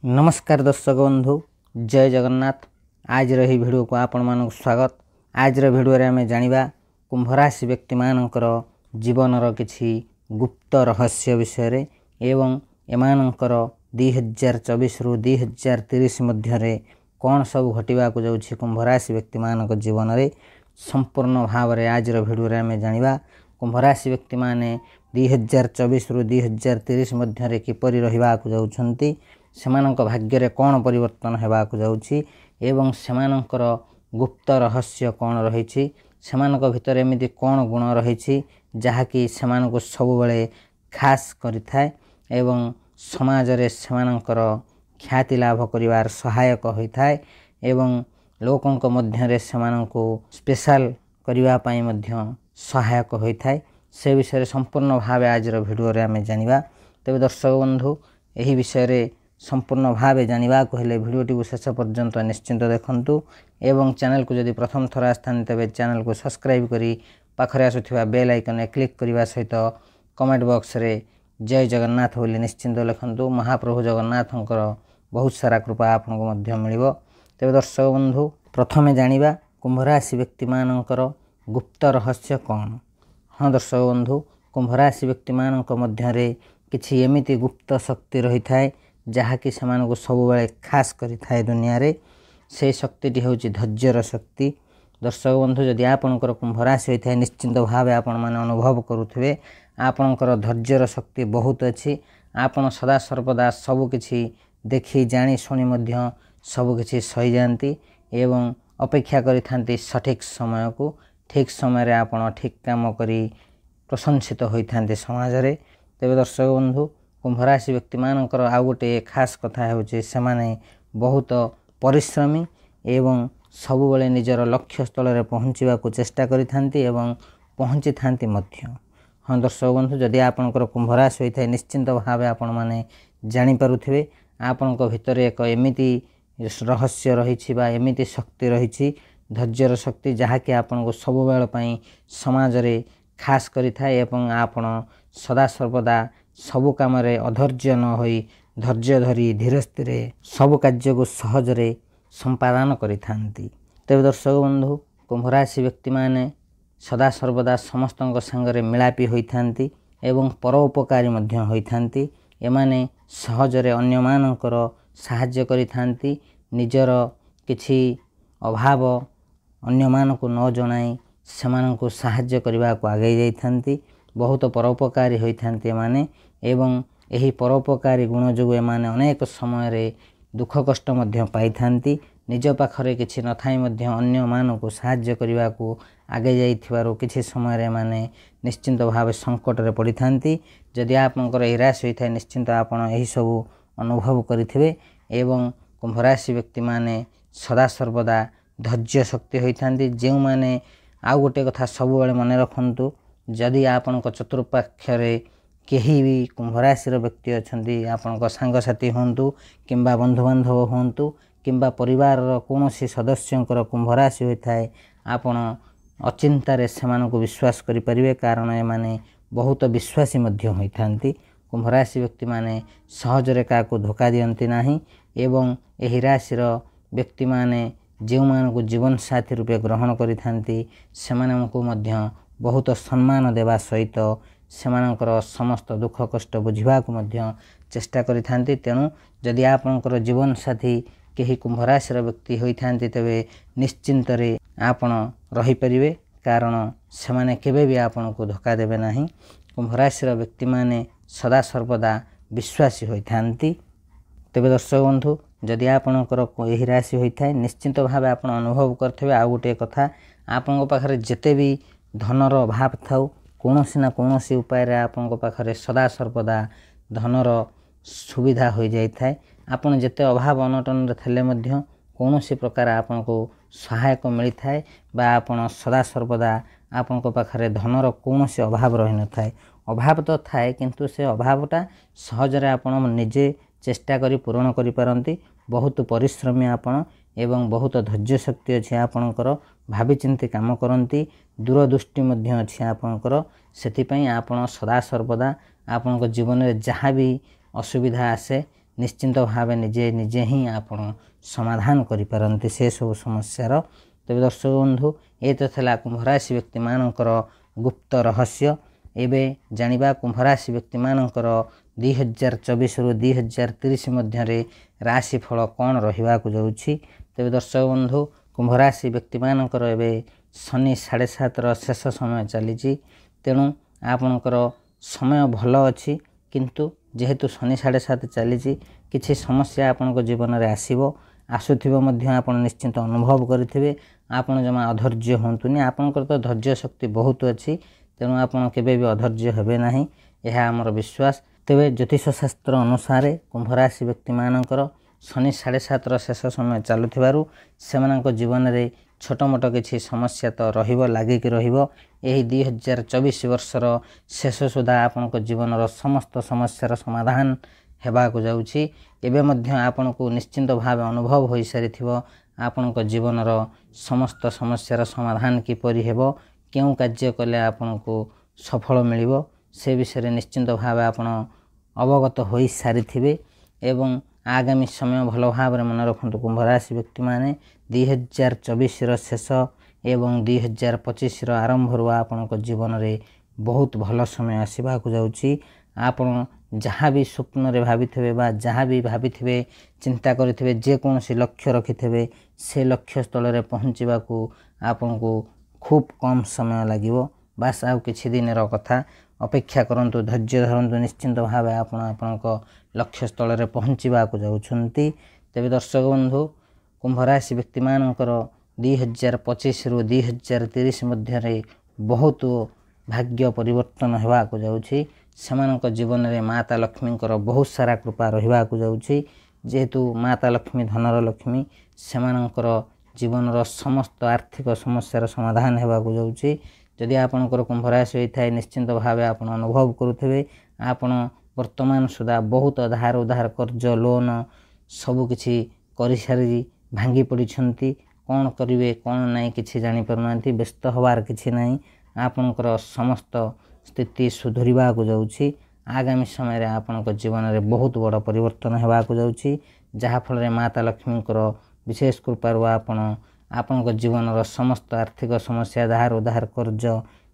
नमस्कार दर्शक बंधु, जय जगन्नाथ। आज रही वीडियो को आपण मानक स्वागत। आज वीडियो रे आमे जानिबा कुंभ राशि व्यक्ति मानकर जीवनर किछि गुप्त रहस्य विषय रे एवं एमानकर 2024 रु 2030 मध्य रे कौन सब घटिबा को जाउछि कुंभ राशि व्यक्ति मानक जीवन रे संपूर्ण भाव रे आज वीडियो रे आमे जानिबा कुंभ राशि व्यक्ति माने 2024 रु 2030 मध्य रे किपरि रहिबा को जाउछंती, सेमानक भाग्य रे कौन परिवर्तन हेबा को जाउछि एवं सेमानकर गुप्त रहस्य कौन रहिछि, सेमानक भितर एमिति कौन गुण रहिछि जहाँकि सेमानक सब बेले खास करिथाय एवं समाज रे सेमानकर ख्याति लाभ करिवार सहायक होइथाय एवं लोकंक मध्य रे सेमानक स्पेशल करिवा पई मध्य सहायक होइथाय। से विषय संपूर्ण भाव आज वीडियो रे आमे जानिबा। तबे दर्शक बंधु, एही विषय रे संपूर्ण भाव जानिबा को हेले वीडियोटी को शेष पर्यंत निश्चिंत देखंतु एवं चैनल को जदि प्रथम थर आस्थान तेबे चैनल को सब्सक्राइब करी पाखरे आसुथिबा बेल आइकन क्लिक करिवा सहित कमेंट बॉक्स रे जय जगन्नाथ बोली निश्चिंत लिखंतु। महाप्रभु जगन्नाथंकर बहुत सारा कृपा आपनको मध्य मिलिबो। तेबे दर्शक बंधु, प्रथमे जानिबा कुंभ राशि व्यक्ति मानकर गुप्त रहस्य कौन। हाँ दर्शक बंधु, कुंभ राशि व्यक्ति मानक मध्य रे किछि एमिति गुप्त शक्ति रही थाए जहाँकि सेमानक सब बेले खास करि थाए दुनिया रे। से शक्तिटी होछि धैर्यर शक्ति। दर्शक बंधु, जदि आपनकर कुंभ राशि होइथाय निश्चिंत भावे आपण माने अनुभव करुथिबे आपनकर धैर्यर शक्ति बहुत अछि। आपण सदा सर्वदा सब किछि देखि जानि सुनि मध्य सब किछि सही जानती एवं अपेक्षा करि थांती सठिक समय को। ठीक समय रे आपण ठीक काम करी प्रशंसित होई थांती समाज रे। तेबे दर्शक बंधु, कुंभ राशि व्यक्ति मानकर आउ गोटे खास कथा हेउछि सेमाने बहुत परिश्रमी एवं सब बेले निजर लक्ष्य स्थल रे पहुँचीबा को चेष्टा करि थांती एवं पहुँची थांती मध्य। हाँ दर्शक बंधु, जदि आपनकर कुंभ राशि होइथाय निश्चिंत भावे आपण माने जानि पारुथिबे आपनक भितर एक एमिति रहस्य रहिछि बा एमिति शक्ति रहिछि धैर्यर शक्ति जहाँकि आपनको सब बेल पई समाज रे खास करि थाए एवं आपण सदा सर्वदा सब काम रे अधैर्य न होई धैर्य धरी धीर स्थिर सब कार्य को सहज रे संपादन करि थांती। तेबे दर्शक बंधु, कुंभ राशि व्यक्ति माने सदा सर्वदा समस्तक संगरे मिलापी होई थांती एवं परोपकारी मध्य होई थांती। एमाने सहज रे अन्य मानकर सहाय्य करि थांती। निजर किछि अभाव अन्य मानक न जणाई सेमानक सहाय्य करबा को आगे जाई थांती। बहुत परोपकारी होई थांती माने एवं एही परोपकारी गुण जो एमाने अनेक समय रे दुख कष्ट मध्य पाई थांती। निज पाखरे किछि न थाई मध्य अन्य मानक सहाय्य करबा को आगे जाइथिबारो किछि समय रे माने निश्चिंत भावे संकट रे पड़ी थांती। जदि आपनकर एही राशि होइथाय निश्चिंत आपण एही सब अनुभव करिथिबे एवं कुंभ राशि व्यक्ति माने सदा सर्वदा धैर्य शक्ति होई थांती। जे माने आउ गोटे कथा सब बेले मन रखंतु, जदि आपनक चतुर्पाक्ष रे केही भी कुंभ राशि व्यक्ति अछंती आपनक सांग साथी होंतु किंबा बंधु बांधव होंतु किंबा परिवार रो कोनोसी सदस्यंकर कुंभ राशि होइथाय आपण अचिंता रे सेमानक विश्वास करि परिबे, कारण ए माने बहुत विश्वासी मध्य होई थांती। कुंभ राशि व्यक्ति माने सहज रे का को धोखा दियंती नाही एवं एही राशि रो व्यक्ति माने जो मानक जीवन साथी रूपे ग्रहण करि थांती सेमानकु मध्य बहुत सम्मान देवा सहित सेमानकर समस्त दुख कष्ट बुझिबा को मध्य चेष्टा करि थांती। तेणु जदि आपनकर जीवन साथी केही कुंभ राशि व्यक्ति होई थांती तेबे निश्चिंत रे आपण रही परिबे, कारण सेमाने केबे भी आपनको धोखा देबे नाही। कुंभ राशि व्यक्ति माने सदा सर्वदा विश्वासी होई थांती। तेबे दर्शक बंधु, जदि आपनकर एही राशि होइथाय निश्चिंत भावे आपण अनुभव करथिबे आउ गोटे कथा आपनक पाखरे जेते भी धनर अभाव थाउ कोनोसी ना कोनोसी उपाय रे आपनक पाखरे सदा सर्वदा धनर सुविधा होई जाय थाए। आपण जेते अभाव अनटन रे थले मध्य कोनोसी प्रकार आपनको सहायक मिली थाए बा आपण सदा सर्वदा आपनक पाखरे धनर कोनोसी अभाव रहि न थाए। अभाव तो थाए किंतु से अभावटा सहज रे आपण निजे चेष्टा करी पूर्ण करि पारंती। बहुत परिश्रमी आपण एवं बहुत धैर्य शक्ति अछि आपनकर, भाबी चिंती काम करंती, दूरदृष्टि मध्य अछि आपनकर। सेति पई आपण सदा सर्वदा आपनक जीवन रे जहाँ भी असुविधा आसे निश्चिंत भाव निजे निजे ही आपण समाधान करिपारନ୍ତି से सब समस्यार। तेज दर्शक बंधु ये तो था कुंभ राशि व्यक्ति मानकर गुप्त रहस्य। एबे जानिबा कुंभ राशि व्यक्ति मानकर 2024 रु 2030 मध्य राशिफल कौन रहिबा को जाउछि। तेज दर्शक बंधु कुंभ राशि व्यक्ति मानकर एबे शनि 7.5 शेष समय चली तेणु आपणकर समय भल अच्छी किंतु जेहेतु शनि 7.5 चली किसी समस्या आपण जीवन में आसुथिबो मध्य आपण निश्चिंत अनुभव करेंगे। आपण जमा अधैर्य होंतुनी आपणकर तो धैर्य शक्ति बहुत अच्छी तेणु आपण केबे भी अधैर्य हेबे नाही यह आमर विश्वास। तेबे ज्योतिष शास्त्र अनुसार कुंभ राशि व्यक्ति मानकर शनि 7.5 शेष समय चलुथिबारु सेमानक जीवन में छोट मोट किसी समस्या तो रहिबो लागिक रहिबो। एही 2024 वर्षर शेष सुधा आपणक जीवन समस्त समस्यार समाधान हेबाकु जाउछि। एबे मध्य आपणको निश्चिंत भाव अनुभव हो सारिथिबो आपणक जीवनर समस्त समस्यार समाधान किपरि हेबो केउ कार्य कले आपणको सफल मिलिबो से विषय निश्चिंत भाव आपण अवगत हो सारिथिबे। एवं आगामी समय भल भाव मन रखु कुंभ राशि व्यक्ति माने 2024 शेष एवं 2025 आरंभ आपणक जीवन में बहुत भल समय आसवाक जाउछि। आपण जहाँ भी स्वप्न रे भाविथिबे बा जहाँ भी भाविथिबे चिंता करिथिबे जेकोसी लक्ष्य रखिथिबे से लक्ष्य स्थल रे पहुँचवाकू आपनको खूब कम समय लागिवो। बास आउ किछि दिन कथा अपेक्षा करंतु धैर्य धरंतु निश्चिंत भाव आपणक लक्ष्य स्थल रे पहुँचवाकू जाउछंती। तेबे दर्शक बंधु कुंभ राशि व्यक्ति मानकर 2025 रु 2030 मध्य बहुत भाग्य परिवर्तन होगाक जाउछि। सेमानक जीवन में माता लक्ष्मी बहुत सारा कृपा रहिबाकू जाउछि। जेहेतु माता लक्ष्मी धनर लक्ष्मी सेमानकर जीवन समस्त आर्थिक समस्यार समाधान होगाकू जाउछि। जदि आपणकर कुंभ राशि होता है निश्चिंत भाव आप अनुभव करुथिबे आपण वर्तमान सुधा बहुत धार उधार कर्ज लोन सबकिछि करि सारी भांगी पड़िछंती कौन करिवे कौन नहीं किछि जानि परनांती व्यस्त होबार किछि नहीं आपणकर समस्त स्थिति सुधरिबा को जाउछि। आगामी समय रे आपणक जीवन में बहुत बड़ परिवर्तन होबाक जाउछि जहा फल माता लक्ष्मी विशेष कृपा आपणक जीवन समस्त आर्थिक समस्या धार उधार कर्ज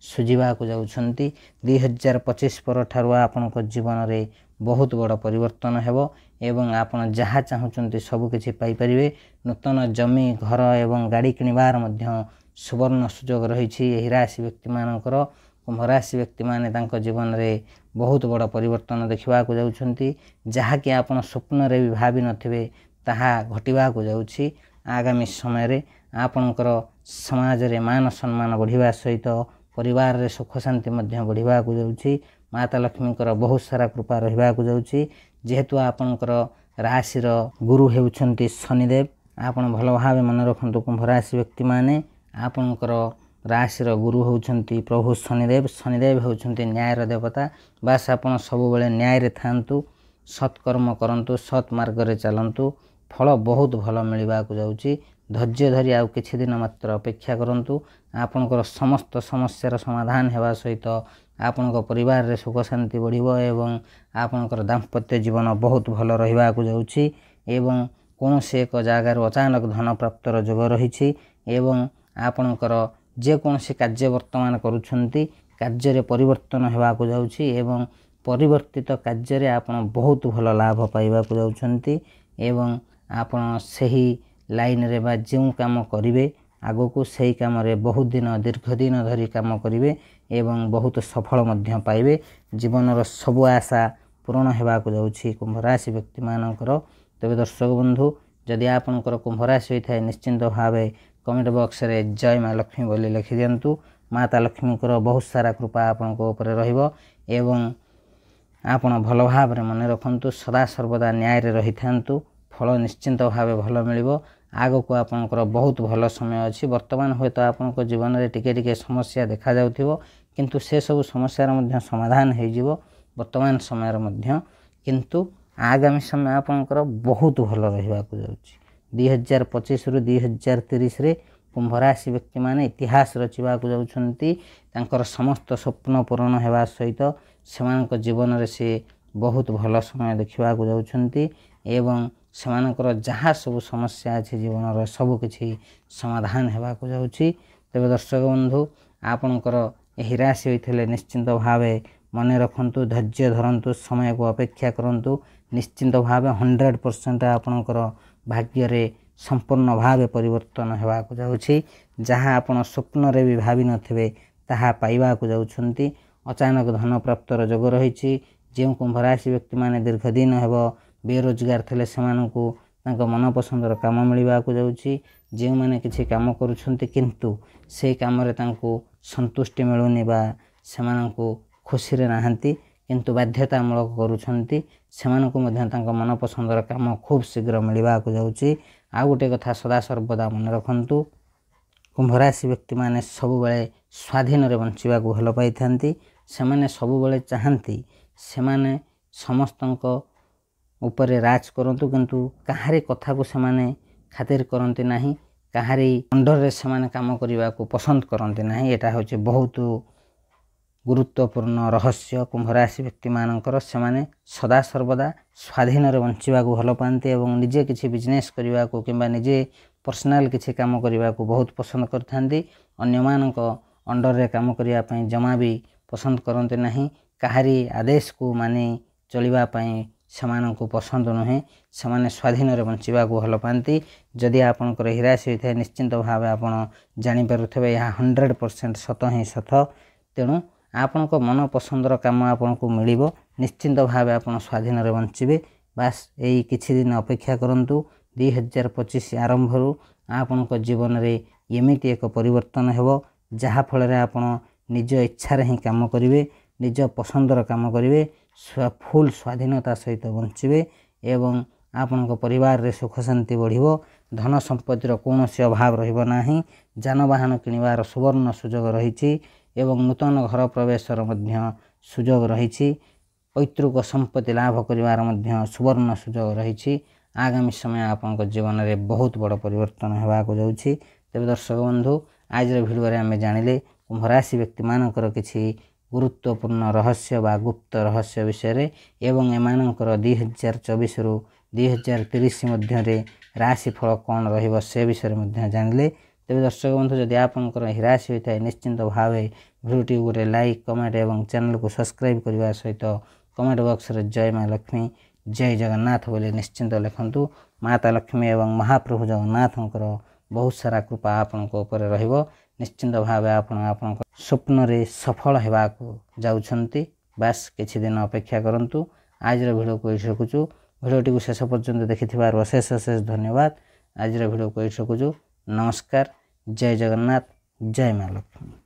सुझिबा को जाउछंती। 2025 पर ठारु आपणक जीवन में बहुत बड़ परिवर्तन हेबो एवं आपण जहाँ चाहूचंती सब किछि पाई परिबे। नूतन जमी घर एवं गाड़ी किनिबार मध्य सुवर्ण सुजोग रहिछि। एही राशि व्यक्ति मानकर कुंभ राशि व्यक्ति माने तांको जीवन में बहुत बड़ परिवर्तन देखा जाउछंती जहाँ कि आपण स्वप्न रे भी भावी नथिबे ताहा घटिबा को जाउछि। आगामी समय रे आपणकर समाज रे मान सम्मान बढ़िबा सहित परिवार रे सुख शांति मध्य बढ़िबा को जाउछि। माता लक्ष्मी बहुत सारा कृपा रहिबा को जाउछि। जेहेतु आपणकर राशि गुरु हेउछंती शनिदेव आपण भल भाव मन रखंतु कुंभ राशि व्यक्ति माने आपणकर राशि गुरु होउछंती प्रभु शनिदेव। शनिदेव होउछंती न्यायर देवता। बास आपण सब बेले न्याय रे थांतु सत्कर्म करंतु सत् मार्ग रे चलंतु फल बहुत भल मिलवा को जाउछि। धैर्य धरी आउ किछि दिन मात्र अपेक्षा करंतु आपणकर समस्त समस्यार समाधान हेबा सहित आपणक परिवार रे सुख शांति बढ़िबो एवं आपणकर दाम्पत्य जीवन बहुत भल रहिबा को जाउछि एवं कोनोसी एक जगार अचानक धन प्राप्तर जोग रहिछि एवं आपणकर जेकोसी कार्य वर्तमान करुछंती कार्य परिवर्तन होगाक जाउछि एवं परिवर्तित कार्य आपण बहुत भल लाभ पाइबा को जाउछंती एवं आपण सही लाइन रे बा जो काम करिवे आगो को सही काम रे बहुत दिन दीर्घ दिन धरी काम करिवे एवं बहुत सफल मध्य पाइबे। जीवनर सब आशा पूर्ण होगाक जाउछि कुंभ राशि व्यक्ति मानकर। तेबे दर्शक बंधु जदि आपणकर कुंभ राशि होइथाय निश्चिंत भावे कमेंट बॉक्स रे जय माँ लक्ष्मी बोली लिखि दियंतु। माता लक्ष्मी बहुत सारा कृपा आपणक ऊपर रहिबो एवं आपण भल भाव रे मन रखंतु सदा सर्वदा न्याय रे रहि थांतु फल निश्चिंत भावे भल मिलिबो। आगो को आपणकर बहुत भल समय अछि। वर्तमान होय तो आपणक जीवन रे टिके टिके समस्या देखा जाउथिबो किंतु से सब समस्या मध्य समाधान हो जिवो वर्तमान समय मध्य किंतु आगामी समय आपणकर बहुत भल रहिबा को जाउछि। 2025 रु 2030 रे कुंभ राशि व्यक्ति माने इतिहास रचिबा को जाउछंती। तांकर समस्त स्वप्न पूर्ण हेबा सहित सेमानक जीवन रे से बहुत भल समय देखा जाउछंती एवं सेमानकर जहाँ सब समस्या अच्छी जीवन सबकि समाधान होगा जाऊँगी। तेरे दर्शक बंधु आपणकर यही राशि होते निश्चिंत भाव मन रखु धैर्य धरतु समय को अपेक्षा करूँ निश्चिंत भाव 100% आपणकर भाग्य संपूर्ण भाव परिवर्तन होगा जाऊँगी। जहाँ आपण स्वप्न भी भावी नथिबे ताहा पाइबाकू जाउछंती। अचानक धन प्राप्तर जोग रही। जो कुंभ राशि व्यक्ति माने दीर्घ दिन हेब बेरोजगार थे से मन पसंदर काम मिलवा जाऊँगी। जो मैंने किसी काम करुछंती किंतु से काम रे तांको संतुष्टि मिलुनी बा सेमानंको खुशी रे नाहंती किंतु बाध्यतामूलक करुछंती सेमानंको मध्य तांको मन पसंदर काम खूब शीघ्र मिलवा जाऊँगी। आ गोटे कथा सदा सर्वदा मन रखंतु कुंभ राशि व्यक्ति माने सब बेले स्वाधीन रे बंचिबा को भल पाई थांती। सेमाने सब बेले चाहंती सेमाने समस्तंको ऊपर राज करंतु किंतु काहारी कथा को सेमाने खातिर करंती नाही काहारी अंडर रे सेमाने काम करिबा को पसंद करंती नाही। एटा होचे बहुत गुरुत्वपूर्ण रहस्य कुंभ राशि व्यक्ति मानकर सेमाने सदा सर्वदा स्वाधीन रे बंचिबा को भल पांती एवं निजे किछि बिजनेस करिबा को किंबा निजे पर्सनाल किछि काम करिबा को बहुत पसंद करथांती। अन्य मानक अंडर रे काम करिया पई जमा भी पसंद करंती नाही। काहारी आदेश को माने चलिबा पई सेमानंको पसंद नुहे सेमाने स्वाधीन रे बंचिबा को भल पांती। जदि आपनकर ही राशि होइथे निश्चिंत भाव आपण जानि पारुथबे यह 100% सत ही सत। तेणु आपनको मन पसंदर काम आपनको मिलिबो निश्चिंत भाव आपण स्वाधीन रे बंचिबे। बास एई किछि दिन अपेक्षा करंतु 2025 आरंभ रु आपनको जीवन रे एमिति एक परिवर्तन हेबो जहा फल रे आपण निज इच्छा रे ही काम करिवे निज पसंदर काम करिवे फुल स्वाधीनता सहित बंचिबे एवं आपनको परिवार रे सुख शांति बढ़िबो। धन संपत्तिर कौनसी अभाव रहिबो नाही। जानवाहन किनिबार सुवर्ण सुजोग रहिछि एवं नूतन घर प्रवेशर मध्य सुजोग रहिछि। पैतृक संपत्ति लाभ करिवार मध्य सुवर्ण सुजोग रहिछि। आगामी समय आपनको जीवन रे बहुत बड़ परिवर्तन हेबा को जाउछि। तेबे दर्शक बंधु आज रे वीडियो रे हमें जानिले कुंभ राशि व्यक्ति मानकर किछि गुरुत्वपूर्ण रहस्य बा गुप्त रहस्य विषय एवं एमानकर 2024 रु 2030 मध्य रे राशि फल कौन रहिबो से विषय मध्य जानिले। तेबे दर्शक बंधु जदि आपनकर ही राशि होइथाय निश्चिंत भावे वीडियो गोटे लाइक कमेंट एवं चैनल को सब्सक्राइब करबा सहित कमेंट बॉक्स रे जय मां लक्ष्मी जय जगन्नाथ बोले निश्चिंत लिखंतु। माता लक्ष्मी एवं महाप्रभु जगन्नाथंकर बहुत सारा कृपा आपनको ऊपर रहिबो। निश्चिंत भावे आपण स्वप्न रे सफल हेबा को जाउछंती। बास किछि दिन अपेक्षा करंतु। आज रे वीडियो को एठी रखुछु। वीडियोटी को शेष पर्यंत देखिथिबार अशेष अशेष धन्यवाद। आज रे वीडियो को एठी रखुछु। नमस्कार जय जगन्नाथ जय मां लक्ष्मी।